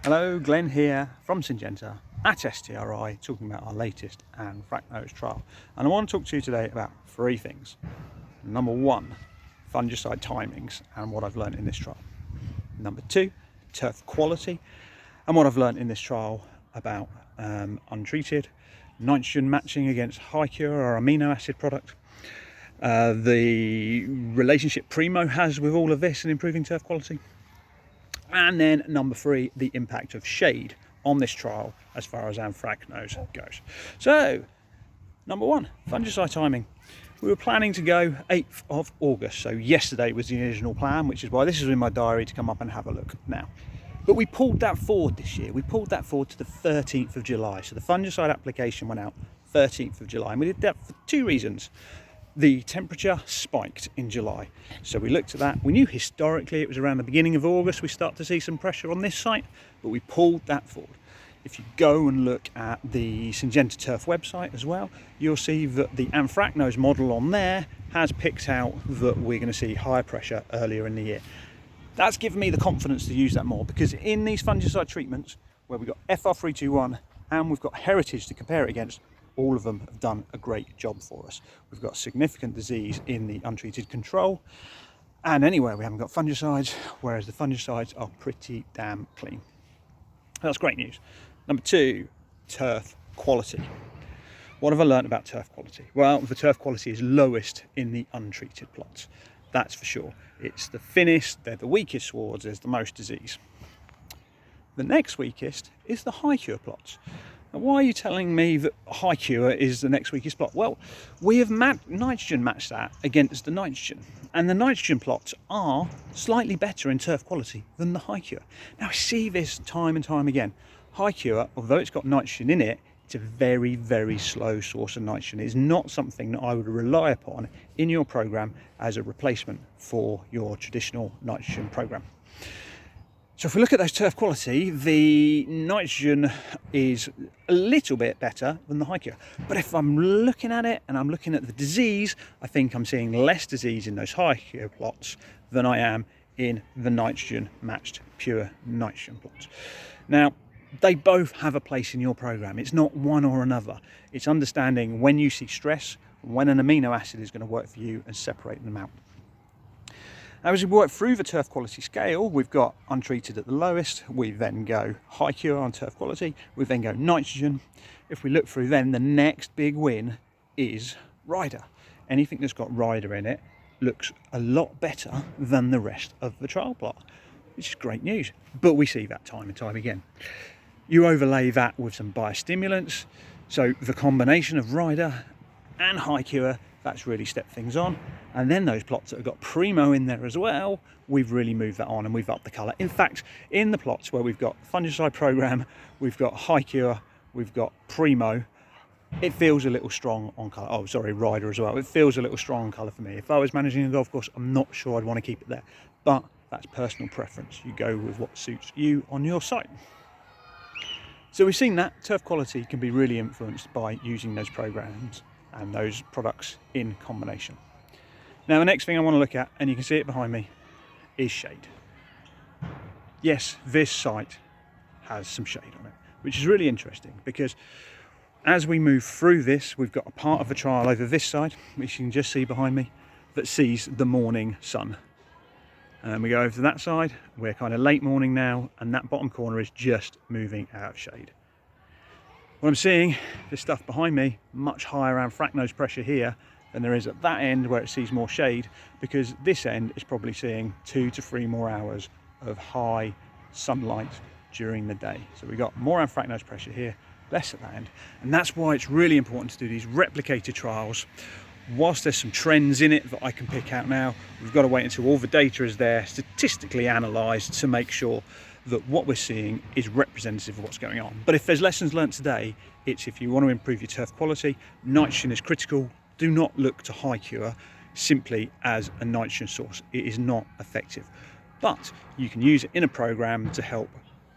Hello, Glenn here from Syngenta at STRI, talking about our latest anthracnose trial. And I want to talk to you today about three things. Number one, fungicide timings and what I've learned in this trial. Number two, turf quality and what I've learned in this trial about untreated, nitrogen matching against high cure or amino acid product, the relationship Primo has with all of this in improving turf quality. And then number three, the impact of shade on this trial as far as anthracnose goes. So, number one, fungicide timing. We were planning to go 8th of August, so yesterday was the original plan, which is why this is in my diary to come up and have a look now. But we pulled that forward this year. We pulled that forward to the 13th of July. So the fungicide application went out 13th of July. And we did that for two reasons. The temperature spiked in July, so we looked at that. We knew historically it was around the beginning of August we start to see some pressure on this site, but we pulled that forward. If you go and look at the Syngenta Turf website as well, you'll see that the anthracnose model on there has picked out that we're going to see higher pressure earlier in the year. That's given me the confidence to use that more, because in these fungicide treatments where we've got FR321 and we've got Heritage to compare it against, all of them have done a great job for us. We've got significant disease in the untreated control, and anywhere we haven't got fungicides, whereas the fungicides are pretty damn clean. That's great news. Number two, turf quality. What have I learned about turf quality? Well, the turf quality is lowest in the untreated plots. That's for sure. It's the thinnest, they're the weakest swards, there's the most disease. The next weakest is the high cure plots. Now, why are you telling me that high cure is the next weakest plot? Well, we have nitrogen matched that against the nitrogen, and the nitrogen plots are slightly better in turf quality than the high cure. Now, I see this time and time again. High cure, although it's got nitrogen in it, it's a very, very slow source of nitrogen. It's not something that I would rely upon in your program as a replacement for your traditional nitrogen program. So if we look at those turf quality, the nitrogen is a little bit better than the high cure. But if I'm looking at it and I'm looking at the disease, I think I'm seeing less disease in those high cure plots than I am in the nitrogen matched pure nitrogen plots. Now, they both have a place in your program. It's not one or another. It's understanding when you see stress, when an amino acid is going to work for you, and separating them out. Now, as we work through the turf quality scale, we've got untreated at the lowest, we then go high cure on turf quality, we then go nitrogen. If we look through then, the next big win is rider. Anything that's got rider in it looks a lot better than the rest of the trial plot, which is great news. But we see that time and time again. You overlay that with some biostimulants, so the combination of rider and high cure, that's really stepped things on. And then those plots that have got Primo in there as well, we've really moved that on and we've upped the colour. In fact, in the plots where we've got fungicide program, we've got high cure, we've got Primo, it feels a little strong on colour. Oh, sorry, rider as well. It feels a little strong on colour for me. If I was managing a golf course, I'm not sure I'd want to keep it there. But that's personal preference. You go with what suits you on your site. So we've seen that turf quality can be really influenced by using those programs and those products in combination. Now, the next thing I want to look at, and you can see it behind me, is shade. Yes, this site has some shade on it, which is really interesting because as we move through this, we've got a part of the trial over this side, which you can just see behind me, that sees the morning sun. And we go over to that side, we're kind of late morning now, and that bottom corner is just moving out of shade. What I'm seeing, this stuff behind me, much higher anthracnose pressure here than there is at that end where it sees more shade, because this end is probably seeing 2 to 3 more hours of high sunlight during the day. So we've got more anthracnose pressure here, less at that end. And that's why it's really important to do these replicated trials. Whilst there's some trends in it that I can pick out now, we've got to wait until all the data is there, statistically analysed, to make sure that what we're seeing is representative of what's going on. But if there's lessons learnt today, it's if you want to improve your turf quality, nitrogen is critical. Do not look to high cure simply as a nitrogen source. It is not effective. But you can use it in a program to help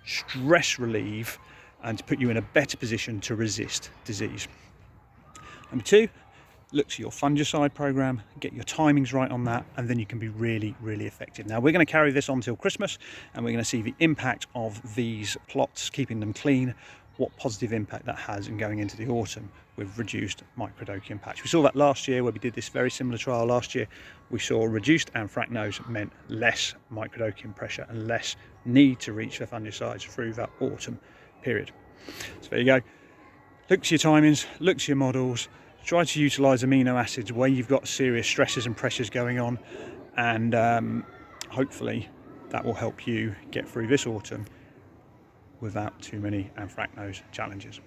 stress relieve and to put you in a better position to resist disease. Number two, look to your fungicide program, get your timings right on that, and then you can be really, really effective. Now we're going to carry this on till Christmas, and we're going to see the impact of these plots, keeping them clean, what positive impact that has in going into the autumn with reduced microdochium patch. We saw that last year where we did this very similar trial last year. We saw reduced anthracnose meant less microdochium pressure and less need to reach for fungicides through that autumn period. So there you go. Look to your timings, look to your models, try to utilise amino acids where you've got serious stresses and pressures going on, and hopefully that will help you get through this autumn without too many anthracnose challenges.